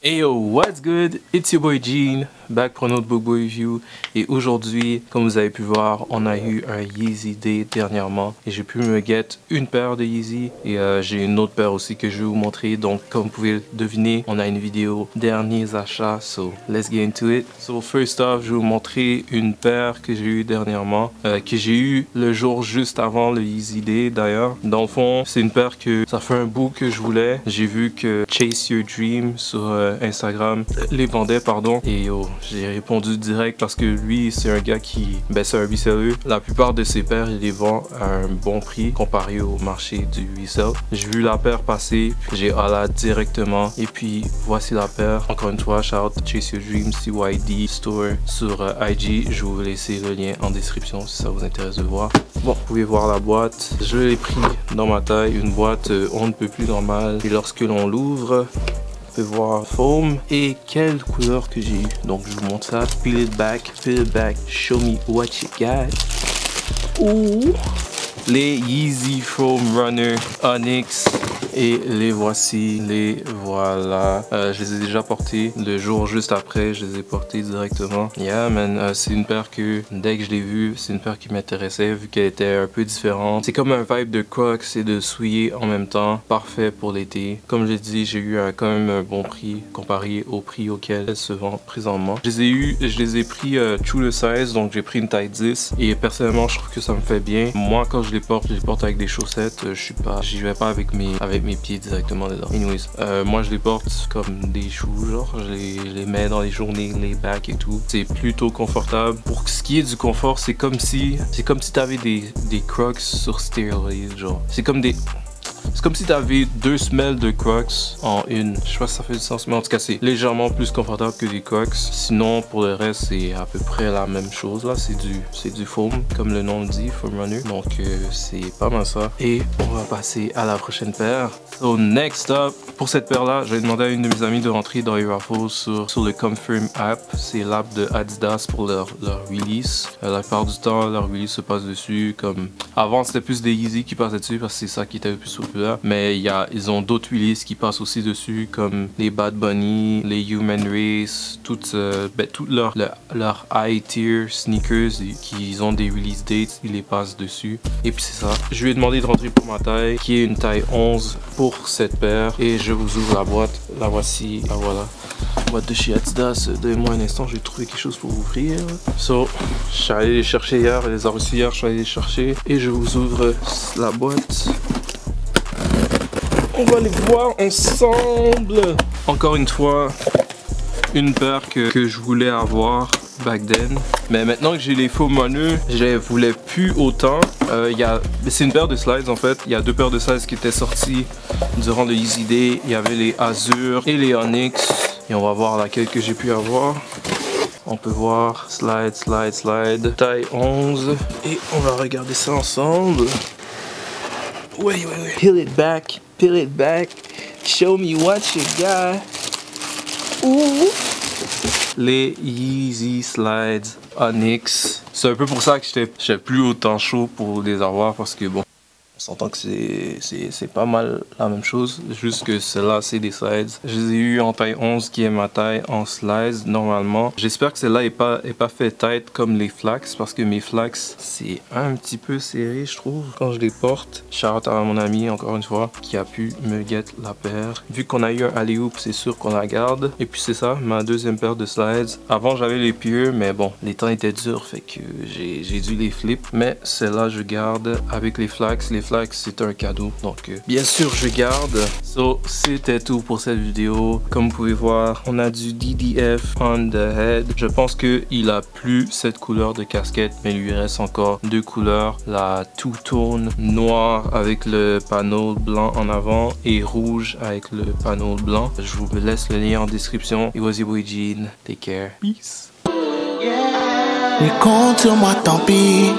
Hey yo, what's good? It's your boy Gene, back pour un autre Book Boy Review. Et aujourd'hui, comme vous avez pu voir, on a eu un Yeezy Day dernièrement. Et j'ai pu me get une paire de Yeezy. Et j'ai une autre paire aussi que je vais vous montrer. Donc comme vous pouvez le deviner, on a une vidéo derniers achats. So let's get into it. So first off, je vais vous montrer une paire que j'ai eu dernièrement. Que j'ai eu le jour juste avant le Yeezy Day d'ailleurs. Dans le fond, c'est une paire que ça fait un bout que je voulais. J'ai vu que Chase Your Dream sur Instagram les vendait, pardon, et j'ai répondu direct parce que lui c'est un gars qui, c'est un reseller. La plupart de ses paires il les vend à un bon prix comparé au marché du resell. J'ai vu la paire passer, j'ai allé directement et puis voici la paire. Encore une fois, shout Chase Your Dream CYD Store sur IG. Je vais vous laisser le lien en description si ça vous intéresse de voir. Bon, vous pouvez voir la boîte. Je l'ai pris dans ma taille, une boîte on ne peut plus normale, et lorsque l'on l'ouvre, voir foam et quelle couleur que j'ai eu. Donc je vous montre ça. Peel it back, show me what you got. Ouh, les Yeezy Foam Runner Onyx, et les voici, les voilà. Je les ai déjà portés le jour juste après, je les ai portés directement. Yeah man, c'est une paire que dès que je l'ai vue, c'est une paire qui m'intéressait vu qu'elle était un peu différente. C'est comme un vibe de Crocs et de souliers en même temps, parfait pour l'été. Comme je l'ai dit, j'ai eu quand même un bon prix comparé au prix auquel elle se vend présentement. Je les ai pris true to size, donc j'ai pris une taille 10 et personnellement je trouve que ça me fait bien. Moi quand je les porte avec des chaussettes. J'y vais pas avec mes pieds directement dedans. Anyways, moi je les porte comme des choux, genre je les mets dans les journées, les bacs et tout. C'est plutôt confortable. Pour ce qui est du confort, c'est comme si t'avais des Crocs sur stéroïdes, genre. C'est comme si tu avais deux semelles de Crocs en une. Je sais pas si ça fait du sens, mais en tout cas, c'est légèrement plus confortable que des Crocs. Sinon, pour le reste, c'est à peu près la même chose. Là, c'est du foam, comme le nom le dit, foam runner. Donc, c'est pas mal ça. Et on va passer à la prochaine paire. So, next up, pour cette paire-là, j'ai demandé à une de mes amies de rentrer dans les raffles sur le Confirm app. C'est l'app de Adidas pour leur release. La plupart du temps, leur release se passe dessus. Comme avant, c'était plus des Yeezy qui passaient dessus parce que c'est ça qui était le plus populaire. Mais ils ont d'autres releases qui passent aussi dessus, comme les Bad Bunny, les Human Race, toutes leur high tier sneakers qui ont des release dates, ils les passent dessus. Et puis c'est ça. Je lui ai demandé de rentrer pour ma taille, qui est une taille 11 pour cette paire. Et je vous ouvre la boîte. La voici. La voilà. Boîte de chez Adidas. Donnez-moi un instant, je vais trouver quelque chose pour ouvrir. So, je suis allé les chercher hier, elle les a reçus hier, je suis allé les chercher. Et je vous ouvre la boîte. On va les voir ensemble. Encore une fois, une paire que je voulais avoir back then. Mais maintenant que j'ai les foam runner, je les voulais plus autant. C'est une paire de slides en fait. Il y a deux paires de slides qui étaient sorties durant le Yeezy Day. Il y avait les Azure et les Onyx. Et on va voir laquelle que j'ai pu avoir. On peut voir slide, taille 11. Et on va regarder ça ensemble. Ouais. Peel it back, show me what you got. Ouh. Les Yeezy Slides Onyx. C'est un peu pour ça que j'étais plus autant chaud pour les avoir parce que bon, on s'entend que c'est pas mal la même chose, juste que celle-là c'est des slides. Je les ai eu en taille 11 qui est ma taille en slides normalement. J'espère que celle-là est pas fait tight comme les flax parce que mes flax c'est un petit peu serré je trouve quand je les porte. Shout à mon ami encore une fois qui a pu me get la paire. Vu qu'on a eu un alley-oop, c'est sûr qu'on la garde. Et puis c'est ça, ma deuxième paire de slides. Avant j'avais les pieux mais bon, les temps étaient durs fait que j'ai dû les flip. Mais celle-là je garde avec les flax. Les flax c'est un cadeau donc bien sûr je garde. So c'était tout pour cette vidéo. Comme vous pouvez voir, on a du DDF on the head. Je pense que il a plus cette couleur de casquette, mais il lui reste encore deux couleurs, la two-tone noir avec le panneau blanc en avant et rouge avec le panneau blanc. Je vous laisse le lien en description. It was your boy Gene. Take care. Peace. Mais compte-moi tant pis.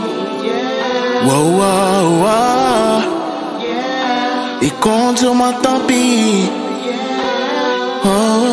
Wow. Et compte sur moi tant pis. Oh.